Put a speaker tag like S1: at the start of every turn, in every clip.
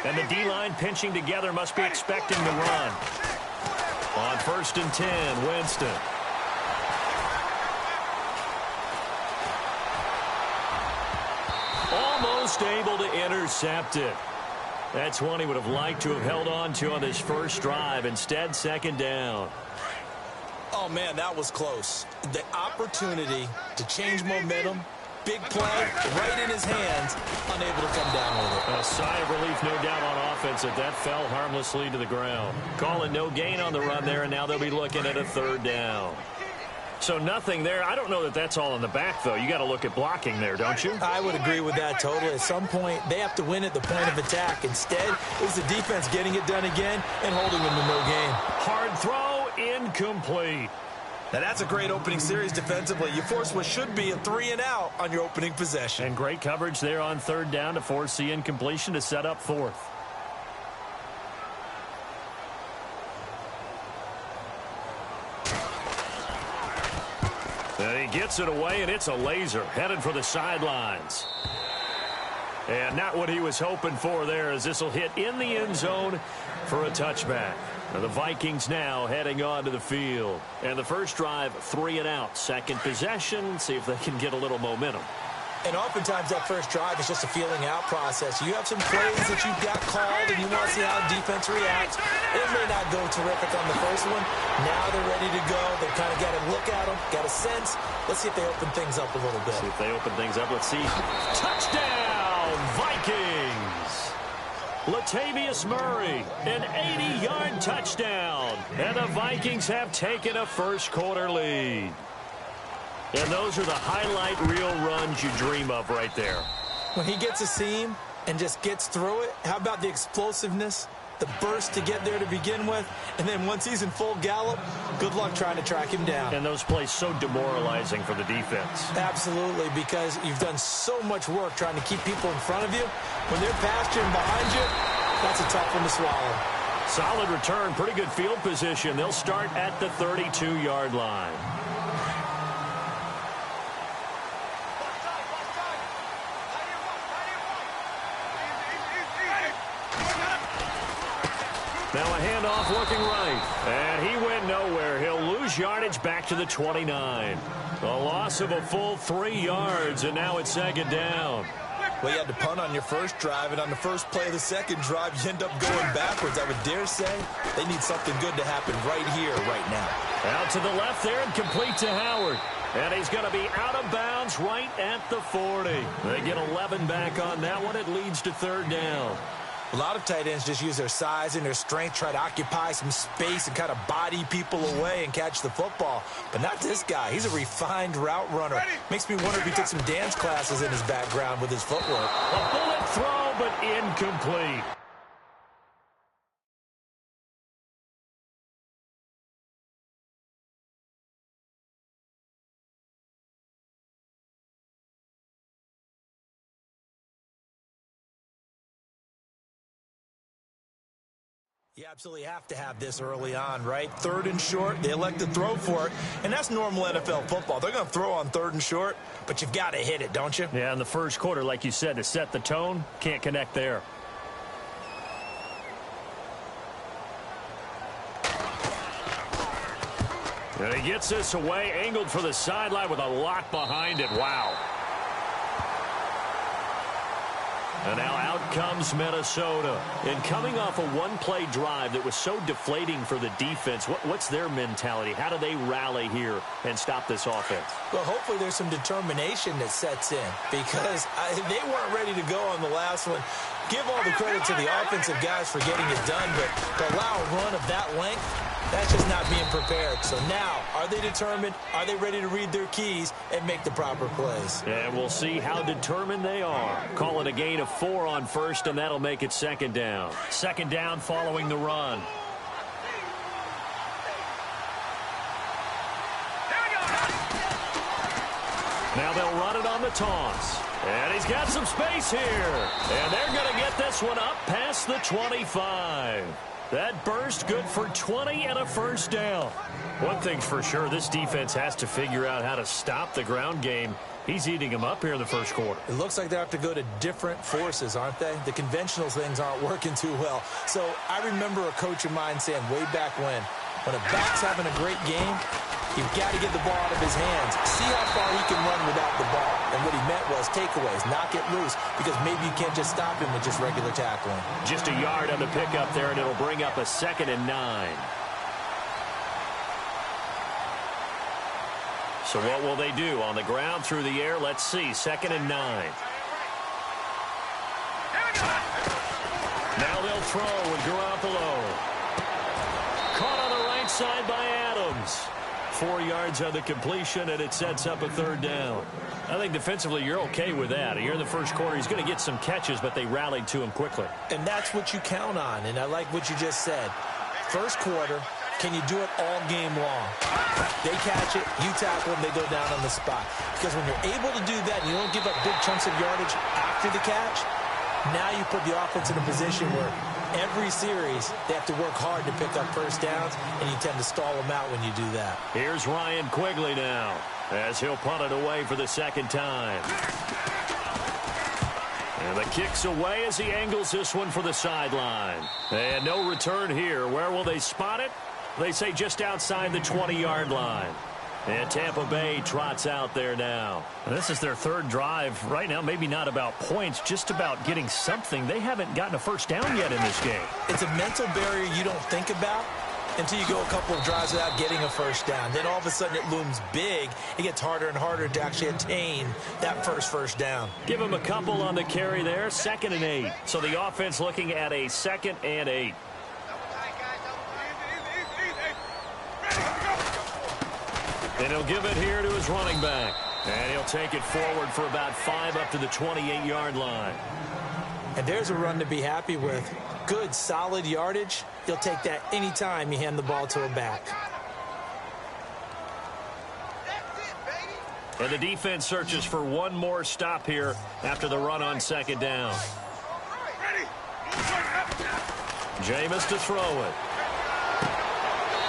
S1: And the D-line pinching together must be expecting the run. On 1st and 10, Winston. Almost able to intercept it. That's one he would have liked to have held on to on his first drive. Instead, 2nd down.
S2: Oh, man, that was close. The opportunity to change momentum, big play, right in his hands, unable to come down with it.
S1: A sigh of relief, no doubt, on offense that that fell harmlessly to the ground. Calling no gain on the run there, and now they'll be looking at a 3rd down. So nothing there. I don't know that that's all in the back, though. You got to look at blocking there, don't you?
S2: I would agree with that totally. At some point, they have to win at the point of attack. Instead, it was the defense getting it done again and holding them to no gain.
S1: Hard throw, incomplete.
S2: Now, that's a great opening series defensively. You force what should be a 3-and-out on your opening possession.
S1: And great coverage there on 3rd down to force the incompletion to set up 4th. And he gets it away, and it's a laser headed for the sidelines. And not what he was hoping for there, as this will hit in the end zone for a touchback. Now the Vikings now heading on to the field. And the first drive, 3-and-out. 2nd possession, see if they can get a little momentum.
S2: And oftentimes that first drive is just a feeling out process. You have some plays that you've got called and you want to see how the defense reacts. It may not go terrific on the first one. Now they're ready to go. They've kind of got to look at them, got a sense. Let's see if they open things up a little bit.
S1: See if they open things up. Let's see. Touchdown, Vikings! Latavius Murray, an 80-yard touchdown. And the Vikings have taken a first-quarter lead. And those are the highlight reel runs you dream of right there.
S2: When he gets a seam and just gets through it, how about the explosiveness, the burst to get there to begin with, and then once he's in full gallop, good luck trying to track him down.
S1: And those plays so demoralizing for the defense.
S2: Absolutely, because you've done so much work trying to keep people in front of you. When they're past you and behind you, that's a tough one to swallow.
S1: Solid return, pretty good field position. They'll start at the 32-yard line. Now a handoff looking right. And he went nowhere. He'll lose yardage back to the 29. A loss of a full 3 yards, and now it's 2nd down.
S2: Well, you had to punt on your first drive, and on the first play of the second drive, you end up going backwards. I would dare say they need something good to happen right here, right now.
S1: Out to the left there and complete to Howard. And he's going to be out of bounds right at the 40. They get 11 back on that one. It leads to 3rd down.
S2: A lot of tight ends just use their size and their strength, try to occupy some space and kind of body people away and catch the football. But not this guy. He's a refined route runner. Makes me wonder if he took some dance classes in his background with his footwork.
S1: A bullet throw, but incomplete.
S2: You absolutely have to have this early on, right? 3rd and short, they elect to throw for it, and that's normal NFL football. They're going to throw on 3rd and short, but you've got to hit it, don't you?
S1: Yeah, in the first quarter, like you said, to set the tone, can't connect there. And he gets this away, angled for the sideline with a lock behind it. Wow. And now out comes Minnesota. And coming off a one-play drive that was so deflating for the defense, what's their mentality? How do they rally here and stop this offense?
S2: Well, hopefully there's some determination that sets in because they weren't ready to go on the last one. Give all the credit to the offensive guys for getting it done, but to allow a run of that length, that's just not being prepared. So now, are they determined? Are they ready to read their keys and make the proper plays?
S1: And we'll see how determined they are. Call it a gain of 4 on first, and that'll make it 2nd down. 2nd down following the run. Now they'll run it on the toss. And he's got some space here. And they're going to get this one up past the 25. That burst good for 20 and a first down. One thing's for sure, this defense has to figure out how to stop the ground game He's eating him up here in the first quarter.
S2: It looks like they have to go to different forces, aren't they? The conventional things aren't working too well. So I remember a coach of mine saying way back when a back's having a great game, you've got to get the ball out of his hands. See how far he can run without the ball. And what he meant was takeaways, knock it loose, because maybe you can't just stop him with just regular tackling.
S1: Just a yard on the pickup there, and it'll bring up a 2nd and 9. So what will they do? On the ground, through the air, let's see. 2nd and 9. Now they'll throw with Garoppolo. Caught on the right side by Adams. 4 yards on the completion, and it sets up a 3rd down. I think defensively you're okay with that. Here in the first quarter, he's going to get some catches, but they rallied to him quickly.
S2: And that's what you count on, and I like what you just said. First quarter, can you do it all game long? They catch it, you tackle them, they go down on the spot. Because when you're able to do that and you don't give up big chunks of yardage after the catch, now you put the offense in a position where every series they have to work hard to pick up first downs, and you tend to stall them out when you do that.
S1: Here's Ryan Quigley now as he'll punt it away for the 2nd time. And the kick's away as he angles this one for the sideline. And no return here. Where will they spot it? They say just outside the 20-yard line. And Tampa Bay trots out there now. This is their 3rd drive right now. Maybe not about points, just about getting something. They haven't gotten a first down yet in this game.
S2: It's a mental barrier you don't think about until you go a couple of drives without getting a first down. Then all of a sudden it looms big. It gets harder and harder to actually attain that first down.
S1: Give him a couple on the carry there. 2nd and 8. So the offense looking at a 2nd and 8. And he'll give it here to his running back. And he'll take it forward for about 5 up to the 28-yard line.
S2: And there's a run to be happy with. Good, solid yardage. You'll take that anytime you hand the ball to a back.
S1: And the defense searches for one more stop here after the run on 2nd down. Jameis to throw it.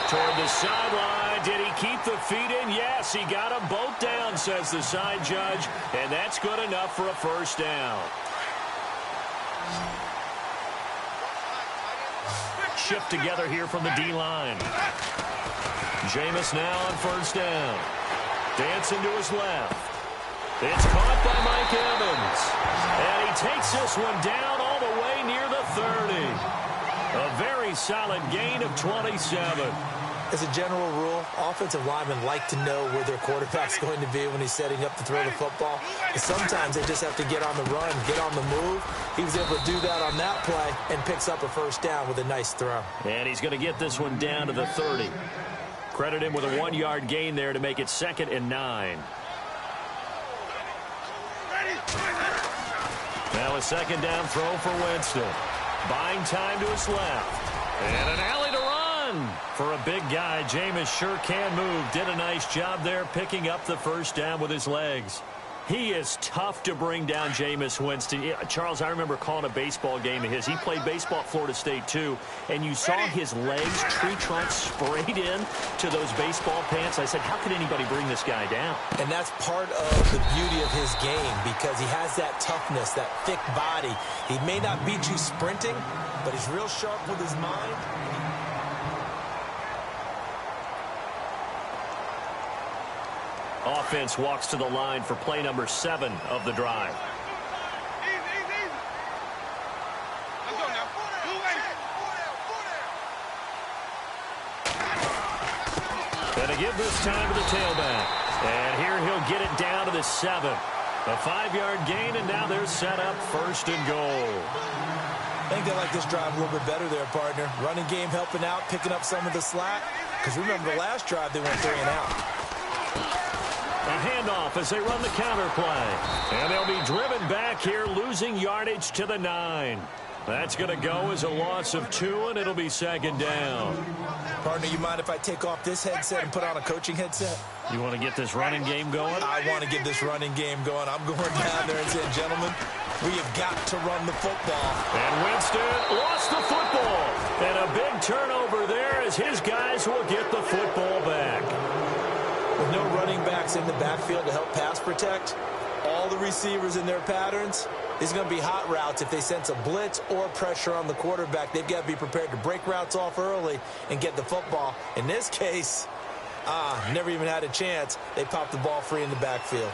S1: Toward the sideline. Did he keep the feet in? Yes, he got them both down, says the side judge. And that's good enough for a first down. Shift together here from the D-line. Jameis now on first down. Dancing to his left. It's caught by Mike Evans. And he takes this one down all the way near the 30. A very solid gain of 27.
S2: As a general rule, offensive linemen like to know where their quarterback's going to be when he's setting up to throw the football. And sometimes they just have to get on the run, get on the move. He was able to do that on that play and picks up a first down with a nice throw. And
S1: he's going to get this one down to the 30. Credit him with a 1-yard gain there to make it 2nd and 9. Now a 2nd down throw for Winston. Buying time to his left. And an alley to run. For a big guy, Jameis sure can move. Did a nice job there picking up the first down with his legs. He is tough to bring down, Jameis Winston. Charles, I remember calling a baseball game of his. He played baseball at Florida State, too. And you saw his legs, tree trunks sprayed in to those baseball pants. I said, how could anybody bring this guy down?
S2: And that's part of the beauty of his game because he has that toughness, that thick body. He may not beat you sprinting, but he's real sharp with his mind.
S1: Offense walks to the line for play number 7 of the drive. And to give this time to the tailback. And here he'll get it down to the 7. A 5-yard gain, and now they're set up 1st and goal.
S2: I think they like this drive a little bit better there, partner. Running game helping out, picking up some of the slack. Because remember the last drive, they went 3 and out.
S1: A handoff as they run the counter play. And they'll be driven back here, losing yardage to the 9. That's going to go as a loss of 2, and it'll be 2nd down.
S2: Partner, you mind if I take off this headset and put on a coaching headset?
S1: You want to get this running game going?
S2: I want to get this running game going. I'm going down there and saying, gentlemen, we have got to run the football.
S1: And Winston lost the football. And a big turnover there as his guys will get the football back.
S2: With no running backs gets in the backfield to help pass protect, all the receivers in their patterns, these are going to be hot routes. If they sense a blitz or pressure on the quarterback, they've got to be prepared to break routes off early and get the football. In this case, never even had a chance. They popped the ball free in the backfield.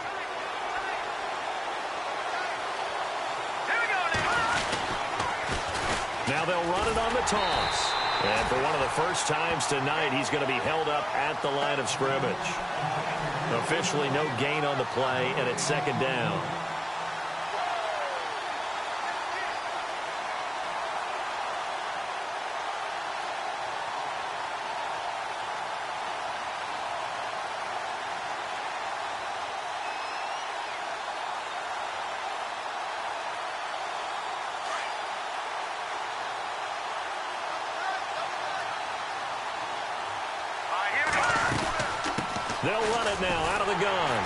S1: Now they'll run it on the toss. And for one of the first times tonight, he's going to be held up at the line of scrimmage. Officially no gain on the play, and it's second down. They'll run it now out of the gun.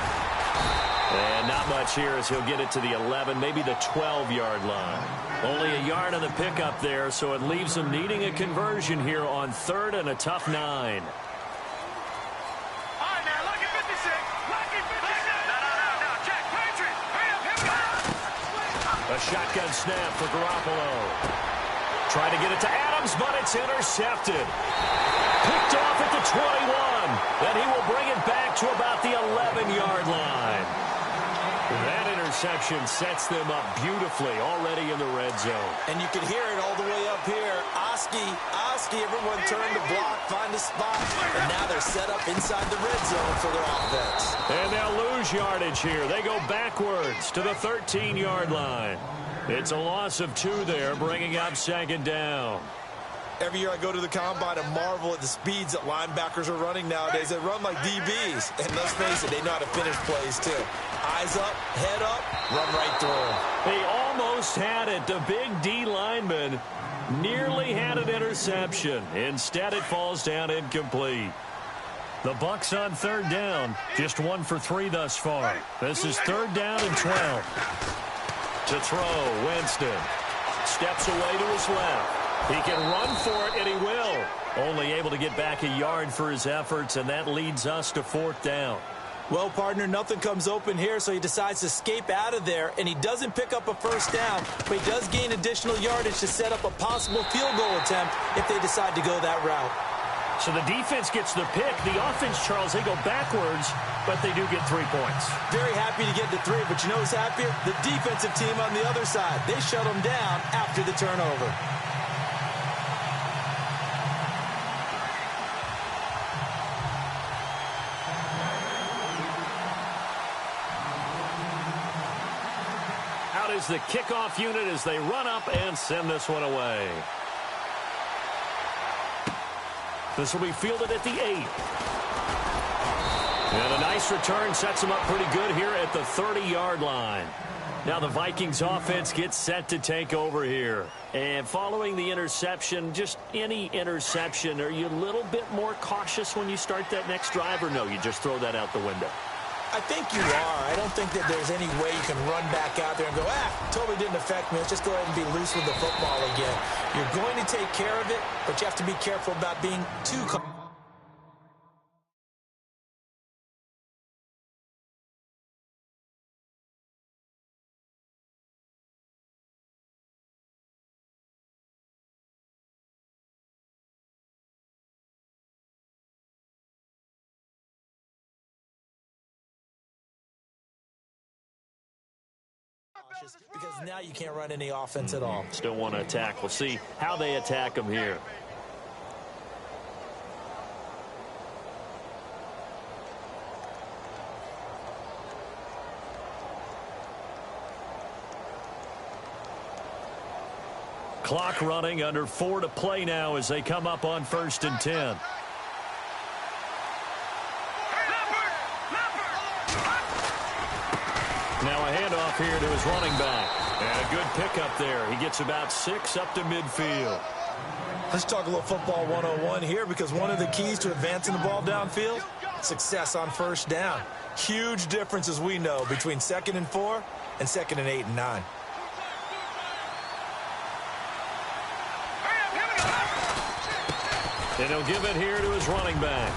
S1: And not much here as he'll get it to the 11, maybe the 12-yard line. Only a yard on the pickup there, so it leaves them needing a conversion here on third and a tough 9.
S3: All right, now, look at 56. Look at 56. No. Check. Patriots. Hurry up. Here we go.
S1: A shotgun snap for Garoppolo. Trying to get it to Adams, but it's intercepted. Picked off at the 21. Then he will bring it back to about the 11-yard line. That interception sets them up beautifully already in the red zone.
S2: And you can hear it all the way up here. Oski, everyone turn the block, find a spot, and now they're set up inside the red zone for their offense.
S1: And they'll lose yardage here. They go backwards to the 13-yard line. It's a loss of 2 there, bringing up second down.
S2: Every year I go to the combine and marvel at the speeds that linebackers are running nowadays. They run like DBs. And let's face it, they know how to finish plays too. Eyes up, head up, run right through them.
S1: They almost had it. The big D lineman nearly had an interception. Instead, it falls down incomplete. The Bucs on third down. Just 1 for 3 thus far. This is third down and 12. To throw, Winston. Steps away to his left. He can run for it, and he will. Only able to get back a yard for his efforts, and that leads us to fourth down.
S2: Well, partner, nothing comes open here, so he decides to escape out of there, and he doesn't pick up a first down, but he does gain additional yardage to set up a possible field goal attempt if they decide to go that route.
S1: So the defense gets the pick. The offense, Charles, they go backwards, but they do get 3 points.
S2: Very happy to get to 3, but you know who's happier? The defensive team on the other side. They shut them down after the turnover.
S1: Out is the kickoff unit as they run up and send this one away. This will be fielded at the 8. And a nice return sets them up pretty good here at the 30-yard line. Now the Vikings offense gets set to take over here. And following the interception, just any interception, are you a little bit more cautious when you start that next drive, or no, you just throw that out the window?
S2: I think you are. I don't think that there's any way you can run back out there and go, totally didn't affect me. Let's just go ahead and be loose with the football again. You're going to take care of it, but you have to be careful about being too cautious. Because now you can't run any offense at all.
S1: Still want to attack. We'll see how they attack them here. Clock running, under 4 to play now as they come up on 1st and 10. Now a handoff here to his running back. And a good pickup there. He gets about 6 up to midfield.
S2: Let's talk a little football 101 here, because one of the keys to advancing the ball downfield, success on first down. Huge difference, as we know, between 2nd and 4 and 2nd and 8 and 9.
S1: And he'll give it here to his running back.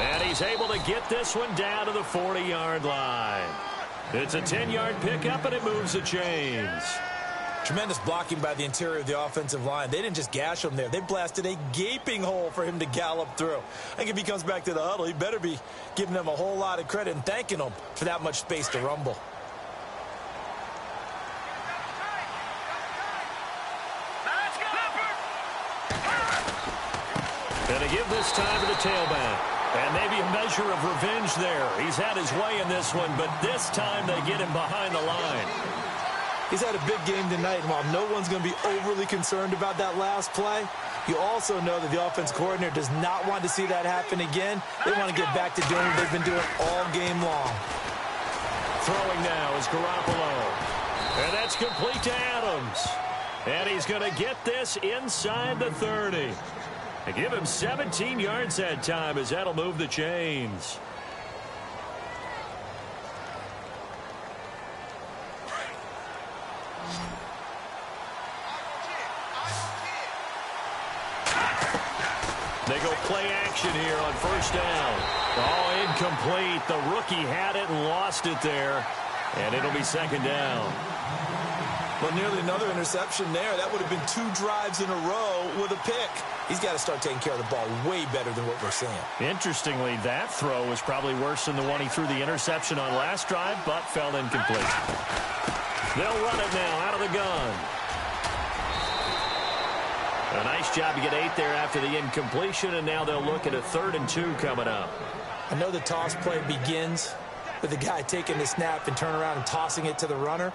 S1: And he's able to get this one down to the 40-yard line. It's a 10-yard pickup, and it moves the chains.
S2: Tremendous blocking by the interior of the offensive line. They didn't just gash him there. They blasted a gaping hole for him to gallop through. I think if he comes back to the huddle, he better be giving them a whole lot of credit and thanking them for that much space to rumble.
S1: Going to give this time to the tailback. And maybe a measure of revenge there. He's had his way in this one, but this time they get him behind the line.
S2: He's had a big game tonight, and while no one's going to be overly concerned about that last play, you also know that the offense coordinator does not want to see that happen again. They want to get back to doing what they've been doing all game long.
S1: Throwing now is Garoppolo. And that's complete to Adams. And he's going to get this inside the 30. They give him 17 yards that time as that'll move the chains. They go play action here on first down. Oh, incomplete. The rookie had it and lost it there. And it'll be second down.
S2: Well, nearly another interception there. That would have been 2 drives in a row with a pick. He's got to start taking care of the ball way better than what we're seeing. Interestingly,
S1: that throw was probably worse than the one he threw the interception on last drive, but fell incomplete. They'll run it now out of the gun. A nice job to get 8 there after the incompletion, and now they'll look at a 3rd and 2 coming up.
S2: I know the toss play begins with the guy taking the snap and turn around and tossing it to the runner.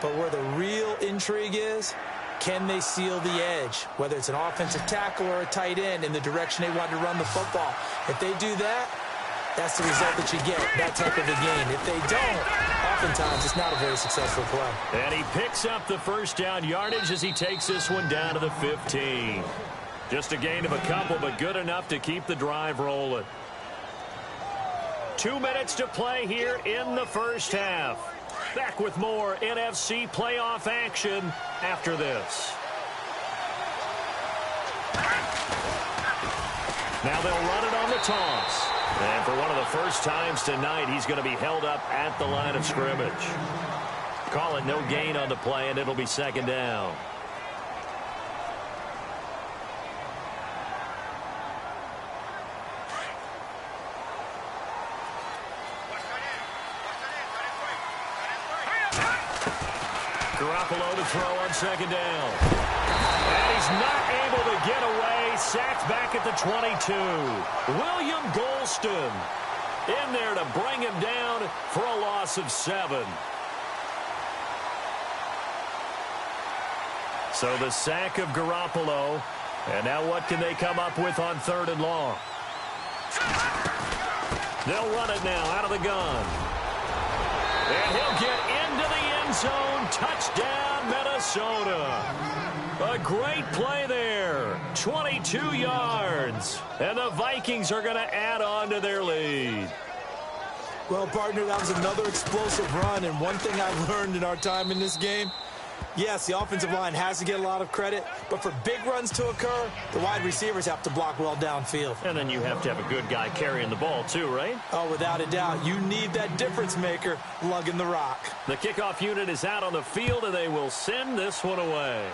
S2: But where the real intrigue is, can they seal the edge, whether it's an offensive tackle or a tight end, in the direction they want to run the football? If they do that, that's the result that you get, that type of a game. If they don't, oftentimes it's not a very successful play.
S1: And he picks up the first down yardage as he takes this one down to the 15. Just a gain of a couple, but good enough to keep the drive rolling. 2 minutes to play here in the first half. Back with more NFC playoff action after this. Now they'll run it on the toss. And for one of the first times tonight, he's going to be held up at the line of scrimmage. Call it no gain on the play, and it'll be second down. Garoppolo to throw on second down. And he's not able to get away. Sacked back at the 22. William Golston in there to bring him down for a loss of 7. So the sack of Garoppolo. And now what can they come up with on 3rd and long? They'll run it now out of the gun. And he'll get into the end zone. Touchdown, Minnesota. A great play there. 22 yards. And the Vikings are going to add on to their lead.
S2: Well, partner, that was another explosive run. And one thing I've learned in our time in this game, yes, the offensive line has to get a lot of credit, but for big runs to occur, the wide receivers have to block well downfield.
S1: And then you have to have a good guy carrying the ball too, right?
S2: Oh, without a doubt. You need that difference maker lugging the rock.
S1: The kickoff unit is out on the field, and they will send this one away.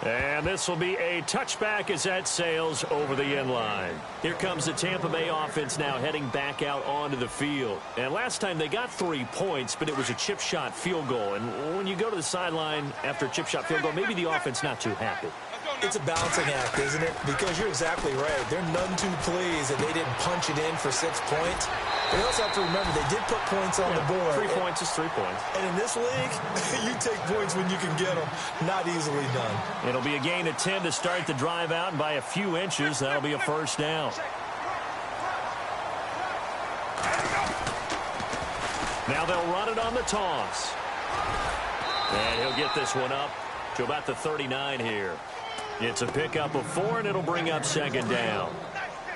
S1: And this will be a touchback as that sails over the end line. Here comes the Tampa Bay offense now heading back out onto the field. And last time they got 3 points, but it was a chip shot field goal. And when you go to the sideline after a chip shot field goal, maybe the offense not too happy.
S2: It's a balancing act, isn't it? Because you're exactly right. They're none too pleased that they didn't punch it in for 6 points. But you also have to remember they did put points on the board.
S1: 3 points is 3 points.
S2: And in this league, you take points when you can get them. Not easily done.
S1: It'll be a gain of 10 to start the drive out, and by a few inches, that'll be a first down. Now they'll run it on the toss. And he'll get this one up to about the 39 here. It's a pickup of 4, and it'll bring up second down.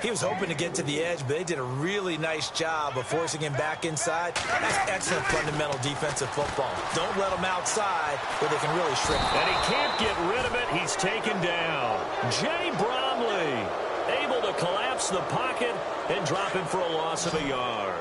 S2: He was hoping to get to the edge, but they did a really nice job of forcing him back inside. That's excellent fundamental defensive football. Don't let him outside where they can really shrink.
S1: And he can't get rid of it. He's taken down. Jay Bromley able to drops the pocket and dropping for a loss of a yard.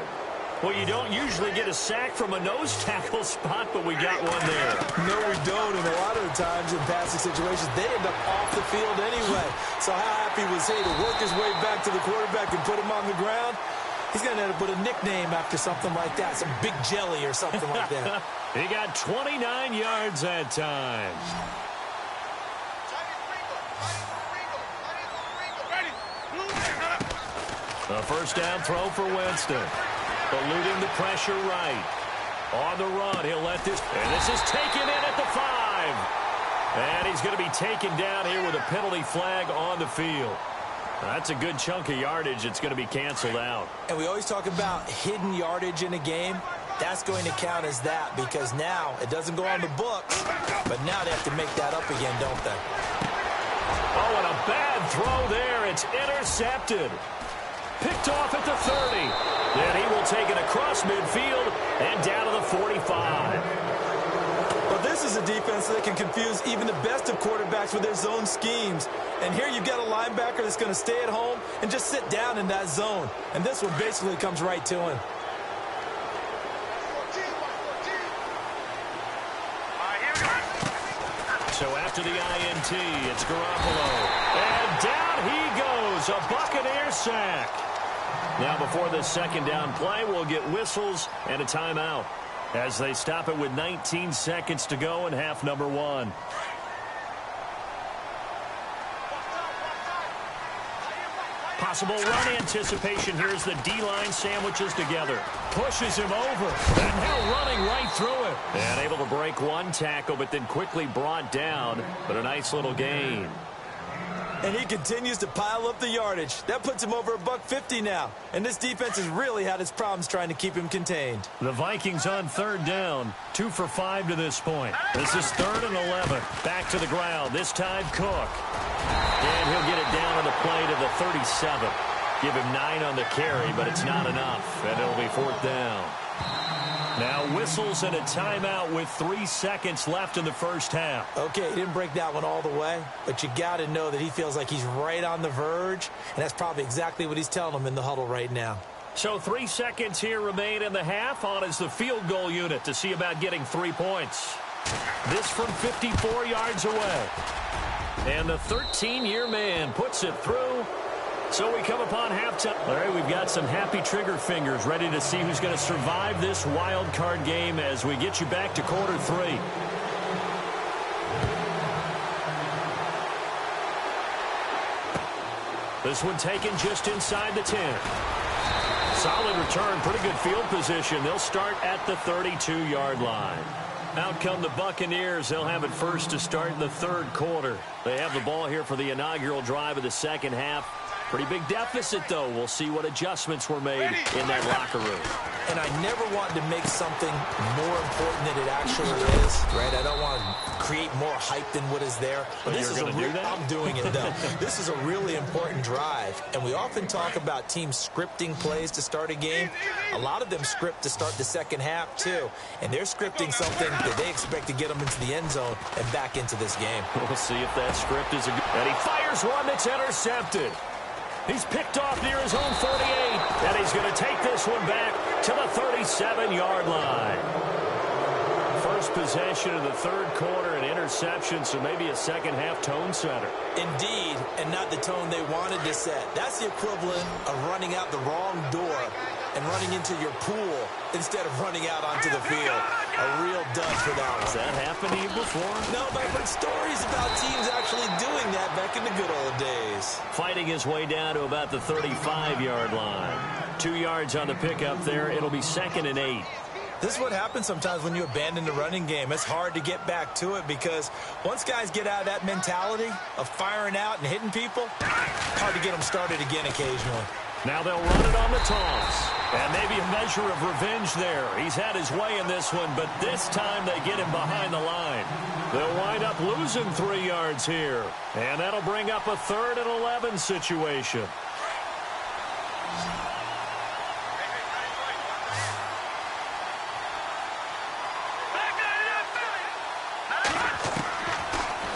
S1: Well, you don't usually get a sack from a nose tackle spot, but we got one there.
S2: No, we don't, and a lot of the times in passing situations, they end up off the field anyway. So how happy was he to work his way back to the quarterback and put him on the ground? He's going to end up with a nickname after something like that, some Big Jelly or something like that.
S1: He got 29 yards that time. A first down throw for Winston. Eluding the pressure right. On the run, he'll let this. And this is taken in at the 5. And he's going to be taken down here with a penalty flag on the field. That's a good chunk of yardage. It's going to be canceled out.
S2: And we always talk about hidden yardage in a game. That's going to count as that because now it doesn't go on the books, but now they have to make that up again, don't they?
S1: Oh, and a bad throw there. It's intercepted. Picked off at the 30. Then he will take it across midfield and down to the 45.
S2: Well, this is a defense that can confuse even the best of quarterbacks with their zone schemes. And here you've got a linebacker that's going to stay at home and just sit down in that zone. And this one basically comes right to him.
S1: So after the INT, it's Garoppolo. And down he goes, a Buccaneer sack. Now before this second down play, we'll get whistles and a timeout as they stop it with 19 seconds to go in half number 1. Possible run anticipation. Here's the D-line sandwiches together. Pushes him over. And now running right through it. And able to break one tackle, but then quickly brought down. But a nice little gain.
S2: And he continues to pile up the yardage. That puts him over $150 now. And this defense has really had its problems trying to keep him contained.
S1: The Vikings on third down. 2 for 5 to this point. This is 3rd and 11. Back to the ground. This time Cook. And he'll get it down on the play to the 37. Give him 9 on the carry, but it's not enough. And it'll be 4th down. Now whistles and a timeout with 3 seconds left in the first half.
S2: Okay, he didn't break that one all the way, but you got to know that he feels like he's right on the verge, and that's probably exactly what he's telling them in the huddle right now.
S1: So 3 seconds here remain in the half. On is the field goal unit to see about getting 3 points. This from 54 yards away. And the 13-year man puts it through. So we come upon halftime. All right, we've got some happy trigger fingers ready to see who's going to survive this wild card game as we get you back to quarter 3. This one taken just inside the 10. Solid return, pretty good field position. They'll start at the 32-yard line. Out come the Buccaneers. They'll have it first to start in the 3rd quarter. They have the ball here for the inaugural drive of the second half. Pretty big deficit, though. We'll see what adjustments were made in that locker room.
S2: And I never want to make something more important than it actually is, right? I don't want to create more hype than what is there. But this is a real, I'm doing it, though. This is a really important drive. And we often talk about teams scripting plays to start a game. A lot of them script to start the second half, too. And they're scripting something that they expect to get them into the end zone and back into this game.
S1: We'll see if that script is a good... And he fires one that's intercepted. He's picked off near his own 48, and he's going to take this one back to the 37-yard line. First possession of the 3rd quarter, an interception, so maybe a second-half tone setter.
S2: Indeed, and not the tone they wanted to set. That's the equivalent of running out the wrong door and running into your pool instead of running out onto the field. A real dud for that one.
S1: Has that happened to you before?
S2: No, but I've heard stories about teams actually doing that back in the good old days.
S1: Fighting his way down to about the 35-yard line. 2 yards on the pickup there. It'll be 2nd and 8.
S2: This is what happens sometimes when you abandon the running game. It's hard to get back to it because once guys get out of that mentality of firing out and hitting people, hard to get them started again occasionally.
S1: Now they'll run it on the toss. And maybe a measure of revenge there. He's had his way in this one, but this time they get him behind the line. They'll wind up losing 3 yards here. And that'll bring up a 3rd and 11 situation.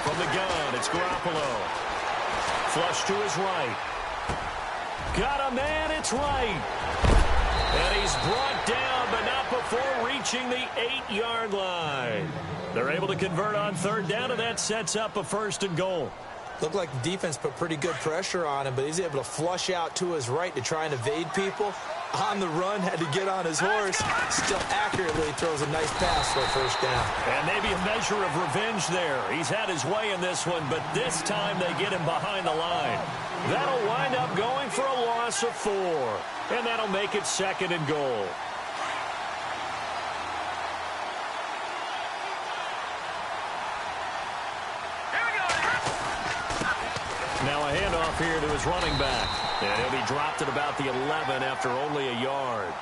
S1: From the gun, it's Garoppolo. Flush to his right. got a man, it's right. And he's brought down, but not before reaching the 8-yard line. They're able to convert on third down, and that sets up a 1st and goal.
S2: Looked like the defense put pretty good pressure on him, but he's able to flush out to his right to try and evade people. On the run, had to get on his horse. Still accurately throws a nice pass for a 1st down.
S1: And maybe a measure of revenge there. He's had his way in this one, but this time they get him behind the line. That'll wind up going for a loss of 4. And that'll make it 2nd and goal. Now a handoff here to his running back. And he'll be dropped at about the 11 after only a yard.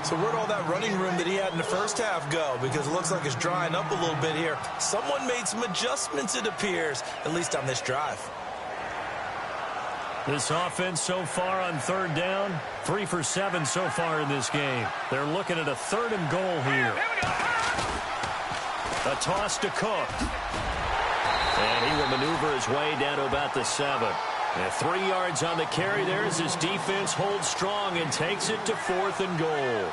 S2: So where'd all that running room that he had in the first half go? Because it looks like it's drying up a little bit here. Someone made some adjustments, it appears, at least on this drive.
S1: This offense so far on third down, 3 for 7 so far in this game. They're looking at a 3rd and goal here. A toss to Cook. And he will maneuver his way down to about the 7. And 3 yards on the carry there as his defense holds strong and takes it to 4th and goal.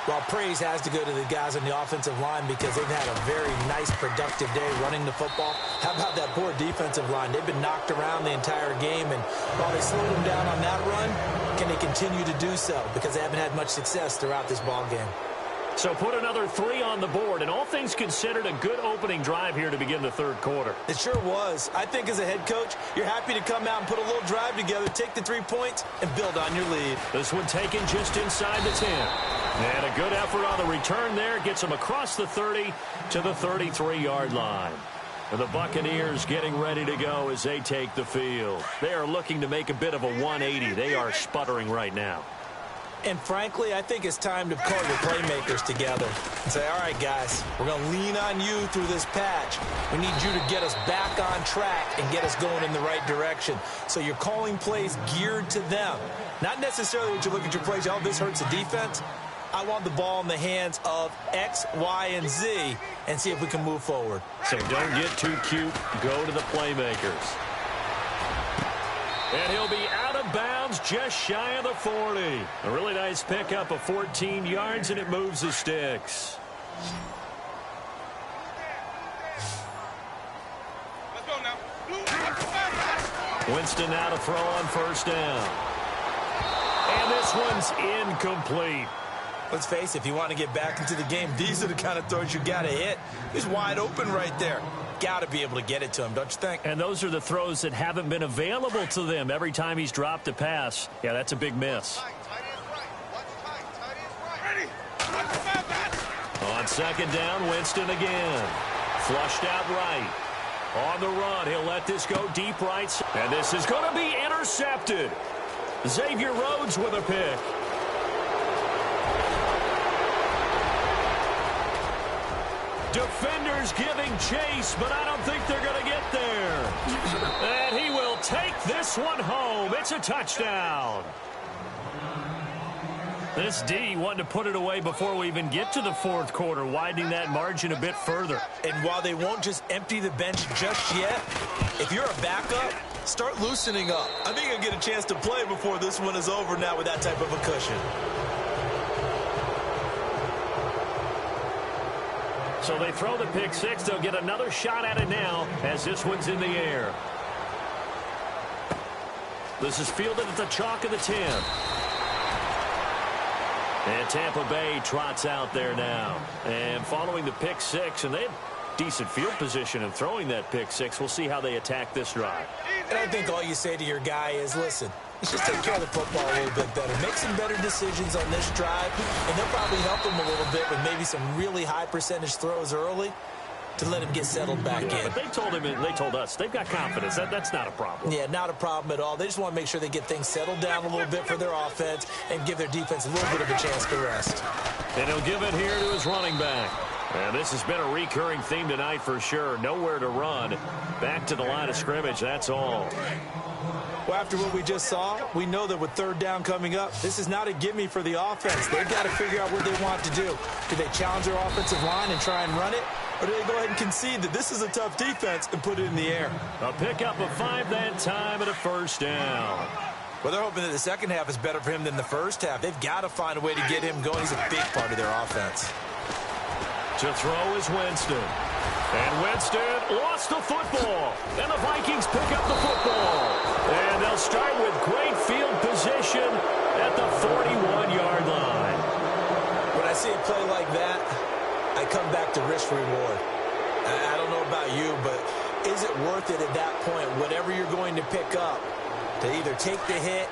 S2: Well, praise has to go to the guys on the offensive line because they've had a very nice, productive day running the football. How about that poor defensive line? They've been knocked around the entire game, and while they slowed them down on that run, can they continue to do so? Because they haven't had much success throughout this ball game.
S1: So put another 3 on the board, and all things considered, a good opening drive here to begin the 3rd quarter.
S2: It sure was. I think as a head coach, you're happy to come out and put a little drive together, take the 3 points, and build on your lead.
S1: This one taken just inside the 10. And a good effort on the return there gets him across the 30 to the 33-yard line. And the Buccaneers getting ready to go as they take the field. They are looking to make a bit of a 180. They are sputtering right now.
S2: And frankly, I think it's time to call your playmakers together and say, all right, guys, we're going to lean on you through this patch. We need you to get us back on track and get us going in the right direction. So you're calling plays geared to them. Not necessarily when you look at your plays, oh, this hurts the defense. I want the ball in the hands of X, Y, and Z and see if we can move forward.
S1: So don't get too cute. Go to the playmakers. And he'll be out of bounds just shy of the 40. A really nice pickup of 14 yards, and it moves the sticks.
S3: Let's go now.
S1: Winston now to throw on 1st down. And this one's incomplete.
S2: Let's face it, if you want to get back into the game, these are the kind of throws you got to hit. He's wide open right there. Got to be able to get it to him, don't you think?
S1: And those are the throws that haven't been available to them every time he's dropped a pass. Yeah, that's a big miss. On 2nd down, Winston again. Flushed out right. On the run, he'll let this go deep right. And this is going to be intercepted. Xavier Rhodes with a pick. Defenders giving chase, but I don't think they're going to get there. And he will take this one home. It's a touchdown. This D wanted to put it away before we even get to the 4th quarter, widening that margin a bit further.
S2: And while they won't just empty the bench just yet, if you're a backup, start loosening up. I think you'll get a chance to play before this one is over now with that type of a cushion.
S1: So they throw the pick 6. They'll get another shot at it now as this one's in the air. This is fielded at the chalk of the 10. And Tampa Bay trots out there now. And following the pick 6, and they have decent field position in throwing that pick 6. We'll see how they attack this drive.
S2: And I think all you say to your guy is, listen, let's just take care of the football a little bit better. Make some better decisions on this drive, and they'll probably help him a little bit with maybe some really high percentage throws early to let him get settled back in.
S1: But they told us they've got confidence. That's not a problem.
S2: Yeah, not a problem at all. They just want to make sure they get things settled down a little bit for their offense and give their defense a little bit of a chance to rest.
S1: And he'll give it here to his running back. And this has been a recurring theme tonight for sure. Nowhere to run. Back to the line of scrimmage, that's all.
S2: Well, after what we just saw, we know that with 3rd down coming up, this is not a gimme for the offense. They've got to figure out what they want to do. Do they challenge their offensive line and try and run it? Or do they go ahead and concede that this is a tough defense and put it in the air?
S1: A pickup of 5 that time and a 1st down.
S2: Well, they're hoping that the second half is better for him than the first half. They've got to find a way to get him going. He's a big part of their offense.
S1: To throw is Winston. And Winston lost the football. And the Vikings pick up the football. And they'll start with great field position at the 41-yard line.
S2: When I see a play like that, I come back to risk-reward. I don't know about you, but is it worth it at that point, whatever you're going to pick up, to either take the hit,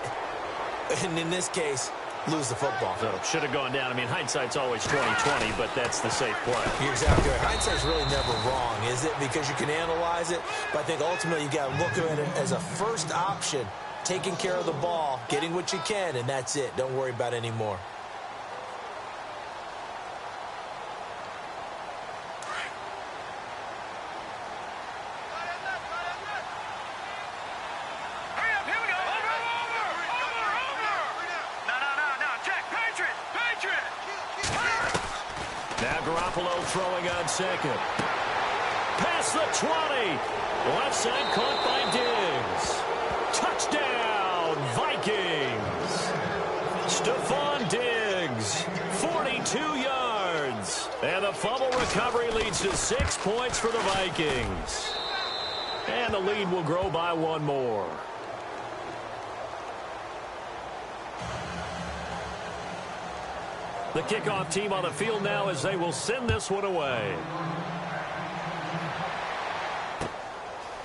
S2: and in this case, lose the football?
S1: So it should have gone down. I mean, hindsight's always 20/20, but that's the safe play.
S2: You're exactly right. Hindsight's really never wrong, is it? Because you can analyze it, but I think ultimately you got to look at it as a first option, taking care of the ball, getting what you can, and that's it. Don't worry about any more.
S1: Throwing on second. Past the 20. Left side caught by Diggs. Touchdown, Vikings. Stephon Diggs, 42 yards. And the fumble recovery leads to 6 points for the Vikings. And the lead will grow by one more. The kickoff team on the field now as they will send this one away.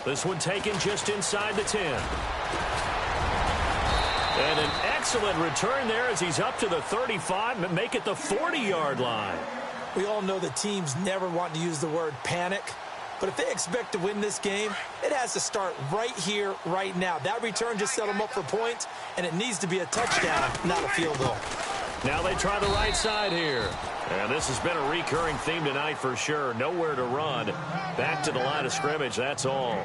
S1: This one taken just inside the 10. And an excellent return there as he's up to the 35 and make it the 40-yard line.
S2: We all know the teams never want to use the word panic. But if they expect to win this game, it has to start right here, right now. That return just set them up for points, and it needs to be a touchdown, not a field goal.
S1: Now they try the right side here. And this has been a recurring theme tonight for sure. Nowhere to run. Back to the line of scrimmage, that's all.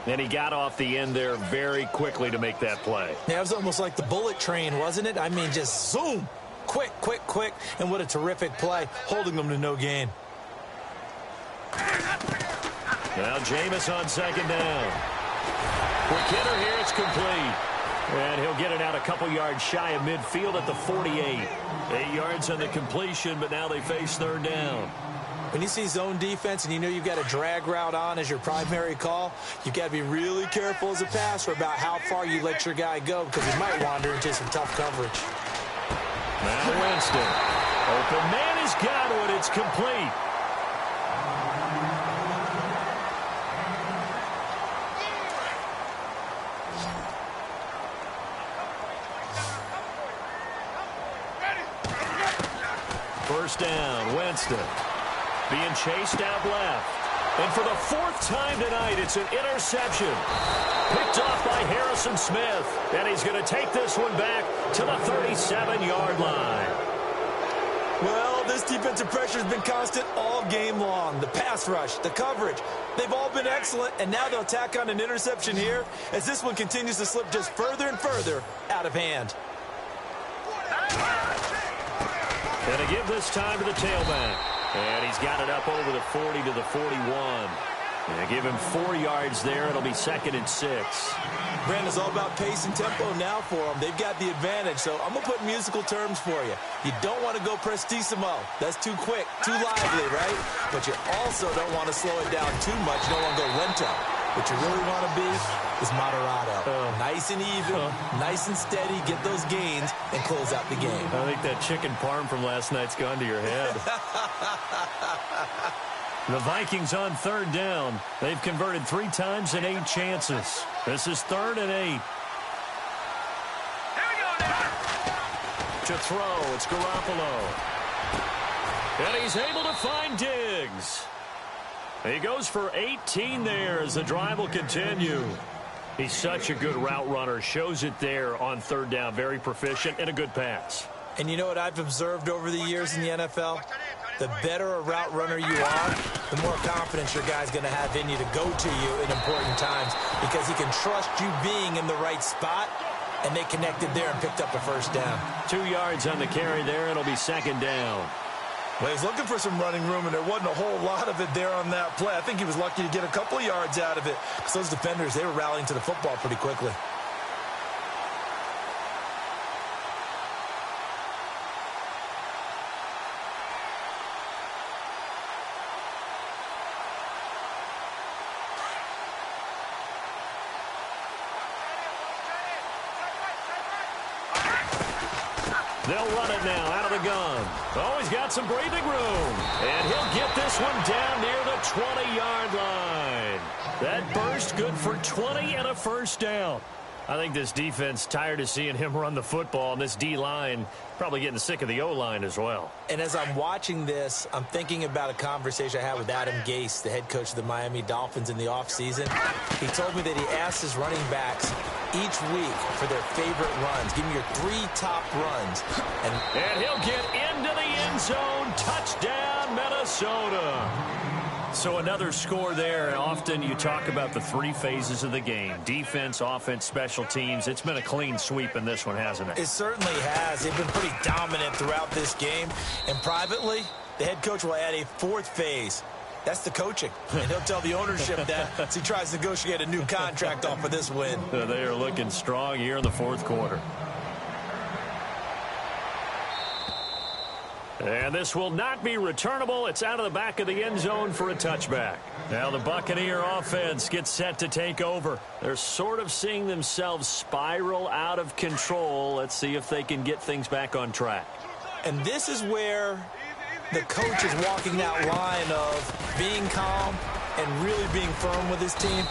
S1: And he got off the end there very quickly to make that play.
S2: Yeah, it was almost like the bullet train, wasn't it? I mean, just zoom. Quick, quick, quick. And what a terrific play, holding them to no gain.
S1: Now Jameis on second down. Quick hitter here, it's complete. And he'll get it out a couple yards shy of midfield at the 48. 8 yards on the completion, but now they face third down.
S2: When you see zone defense and you know you've got a drag route on as your primary call, you've got to be really careful as a passer about how far you let your guy go because he might wander into some tough coverage.
S1: Now Winston. Open man has got it. It's complete. First down, Winston being chased out left. And for the fourth time tonight, it's an interception. Picked off by Harrison Smith. And he's going to take this one back to the 37-yard line.
S2: Well, this defensive pressure has been constant all game long. The pass rush, the coverage, they've all been excellent. And now they'll tack on an interception here as this one continues to slip just further and further out of hand.
S1: And to give this time to the tailback. And he's got it up over the 40 to the 41. And give him 4 yards there. It'll be 2nd and 6.
S2: Brandon, it's all about pace and tempo now for them. They've got the advantage. So I'm going to put musical terms for you. You don't want to go prestissimo. That's too quick, too lively, right? But you also don't want to slow it down too much. You don't want to go lento. What you really want to be is moderato. Nice and even, nice and steady, get those gains, and close out the game.
S1: I think that chicken parm from last night's gone to your head. The Vikings on third down. They've converted 3 times in 8 chances. This is 3rd and 8.
S3: Here we go now.
S1: To throw, it's Garoppolo. And he's able to find Diggs. He goes for 18 there as the drive will continue. He's such a good route runner. Shows it there on third down. Very proficient and a good pass.
S2: And you know what I've observed over the years in the NFL? The better a route runner you are, the more confidence your guy's going to have in you to go to you in important times because he can trust you being in the right spot, and they connected there and picked up a first down.
S1: 2 yards on the carry there. It'll be 2nd down.
S2: Well, he's looking for some running room, and there wasn't a whole lot of it there on that play. I think he was lucky to get a couple of yards out of it because those defenders, they were rallying to the football pretty quickly.
S1: They'll run it now out of the gun. Oh, he's got some breathing room. And he'll get this one down near the 20-yard line. That burst good for 20 and a first down. I think this defense tired of seeing him run the football, and this D-line probably getting sick of the O-line as well.
S2: And as I'm watching this, I'm thinking about a conversation I had with Adam Gase, the head coach of the Miami Dolphins in the offseason. He told me that he asked his running backs each week for their favorite runs. Give me your 3 top runs.
S1: And he'll get into the end zone. Touchdown, Minnesota. So another score there. Often you talk about the 3 phases of the game. Defense, offense, special teams. It's been a clean sweep in this one, hasn't it?
S2: It certainly has. They've been pretty dominant throughout this game. And privately, the head coach will add a 4th phase. That's the coaching. And he'll tell the ownership that as he tries to negotiate a new contract off of this win.
S1: They are looking strong here in the 4th quarter. And this will not be returnable. It's out of the back of the end zone for a touchback. Now the Buccaneer offense gets set to take over. They're sort of seeing themselves spiral out of control. Let's see if they can get things back on track.
S2: And this is where the coach is walking that line of being calm and really being firm with his team.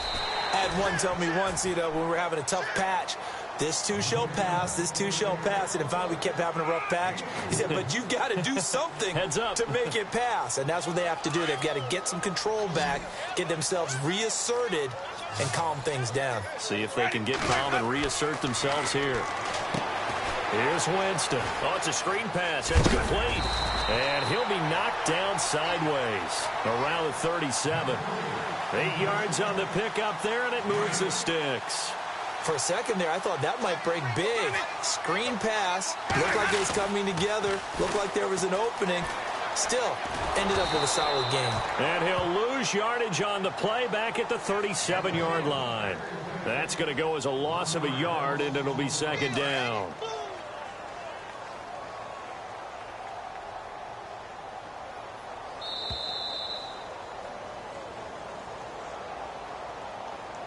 S2: I had one tell me once, when we were having a tough patch, this too shall pass, this too shall pass. And finally we kept having a rough patch. He said, but you've got to do something to make it pass. And that's what they have to do. They've got to get some control back, get themselves reasserted, and calm things down.
S1: See if they can get calm and reassert themselves here. Here's Winston. Oh, it's a screen pass. That's complete. And he'll be knocked down sideways around the 37. 8 yards on the pickup there, and it moves the sticks.
S2: For a second there, I thought that might break big. Screen pass. Looked like it was coming together. Looked like there was an opening. Still, ended up with a solid game.
S1: And he'll lose yardage on the play back at the 37-yard line. That's going to go as a loss of a yard, and it'll be second down.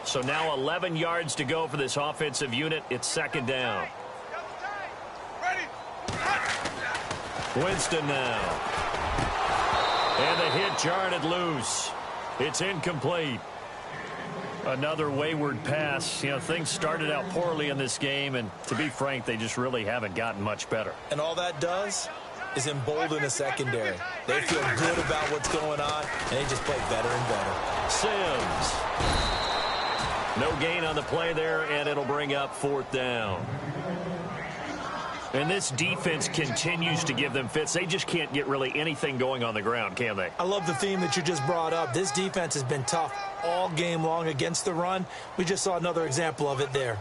S1: So now 11 yards to go for this offensive unit. It's second down. Winston now. And the hit jarred it loose. It's incomplete. Another wayward pass. Things started out poorly in this game, and to be frank, they just really haven't gotten much better.
S2: And all that does is embolden the secondary. They feel good about what's going on, and they just play better and better.
S1: Sims. No gain on the play there, and it'll bring up 4th down. And this defense continues to give them fits. They just can't get really anything going on the ground, can they?
S2: I love the theme that you just brought up. This defense has been tough all game long against the run. We just saw another example of it there.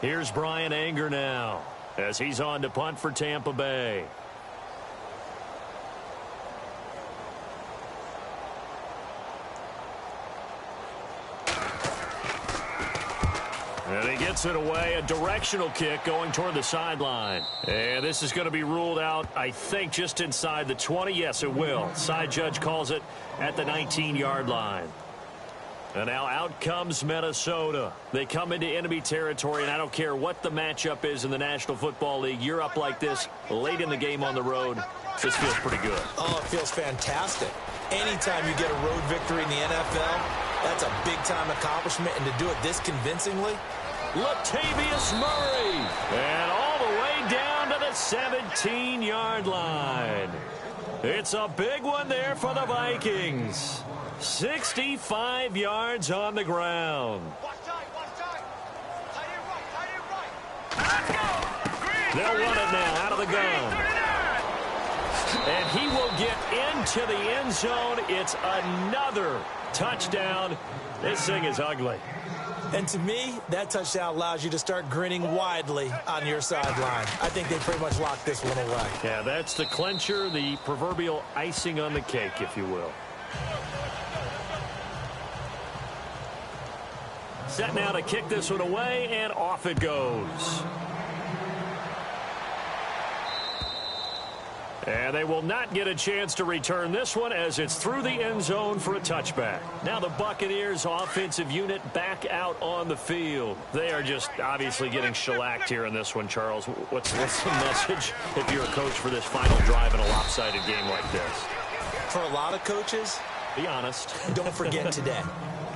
S1: Here's Brian Anger now as he's on to punt for Tampa Bay. And he gets it away, a directional kick going toward the sideline. And this is going to be ruled out, I think, just inside the 20. Yes, it will. Side judge calls it at the 19-yard line. And now out comes Minnesota. They come into enemy territory, and I don't care what the matchup is in the National Football League. You're up like this late in the game on the road. This feels pretty good.
S2: Oh, it feels fantastic. Anytime you get a road victory in the NFL, that's a big-time accomplishment, and to do it this convincingly.
S1: Latavius Murray. And all the way down to the 17-yard line. It's a big one there for the Vikings. 65 yards on the ground. They'll run it now out of the gun. And he will get into the end zone. It's another touchdown. This thing is ugly.
S2: And to me, that touchdown allows you to start grinning widely on your sideline. I think they pretty much locked this one away.
S1: Yeah, that's the clincher, the proverbial icing on the cake, if you will. Set now to kick this one away, and off it goes. And they will not get a chance to return this one as it's through the end zone for a touchback. Now the Buccaneers offensive unit back out on the field. They are just obviously getting shellacked here in this one, Charles. What's the message if you're a coach for this final drive in a lopsided game like this?
S2: For a lot of coaches,
S1: be honest.
S2: Don't forget today.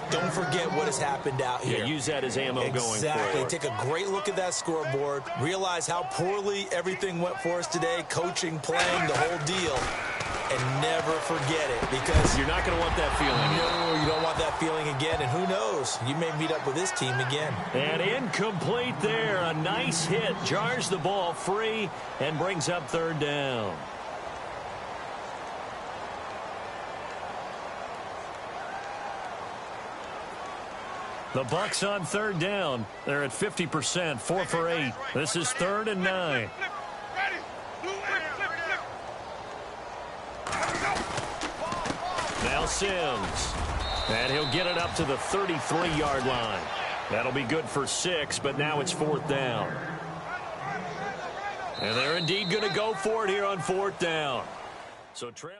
S2: Don't forget what has happened out here.
S1: Yeah, use that as ammo going forward.
S2: Exactly. Take a great look at that scoreboard. Realize how poorly everything went for us today. Coaching, playing, the whole deal. And never forget it, because
S1: you're not going to want that feeling.
S2: No, you don't want that feeling again. And who knows? You may meet up with this team again.
S1: And incomplete there. A nice hit. Jars the ball free and brings up third down. The Bucs on third down. They're at 50%, 4 for 8. This is 3rd and 9. Now Sims. And he'll get it up to the 33-yard line. That'll be good for 6, but now it's 4th down. And they're indeed going to go for it here on 4th down. So trail.